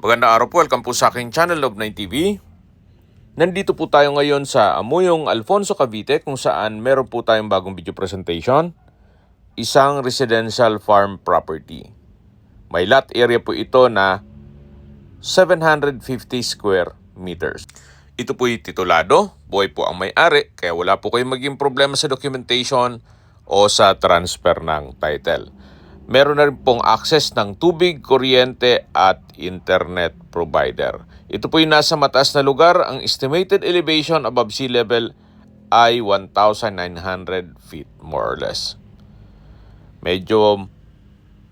Magandang araw po, welcome po sa aking channel Love9 TV. Nandito po tayo ngayon sa Amuyong Alfonso, Cavite kung saan meron po tayong bagong video presentation. Isang residential farm property. May lot area po ito na 750 square meters. Ito po'y titulado, buhay po ang may-ari, kaya wala po kayong maging problema sa documentation o sa transfer ng title. Meron na rin pong access ng tubig, kuryente at internet provider. Ito po yung nasa mataas na lugar. Ang estimated elevation above sea level ay 1,900 feet more or less. Medyo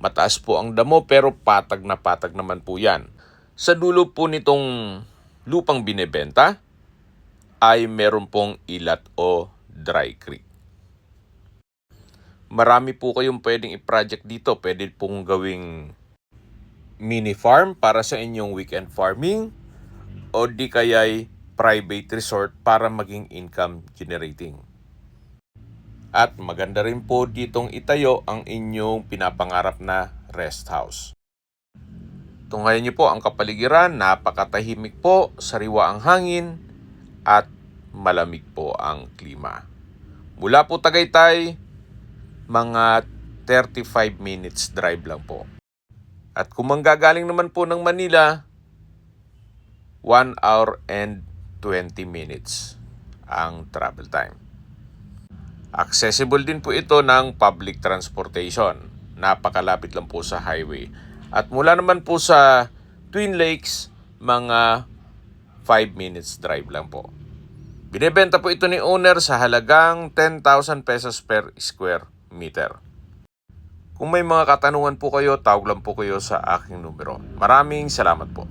mataas po ang damo pero patag naman po yan. Sa dulo po nitong lupang binebenta ay meron pong ilat o dry creek. Marami po kayong pwedeng i-project dito. Pwede pong gawing mini farm para sa inyong weekend farming o di kaya'y private resort para maging income generating. At maganda rin po ditong itayo ang inyong pinapangarap na rest house. Tunghayan niyo po ang kapaligiran, napakatahimik po, sariwa ang hangin at malamig po ang klima. Mula po Tagaytay, mga 35 minutes drive lang po. At kung manggagaling naman po ng Manila, 1 hour and 20 minutes ang travel time. Accessible din po ito ng public transportation. Napakalapit lang po sa highway. At mula naman po sa Twin Lakes, mga 5 minutes drive lang po. Binebenta po ito ni owner sa halagang 10,000 pesos per square meter. Kung may mga katanungan po kayo, tawag lang po kayo sa aking numero. Maraming salamat po.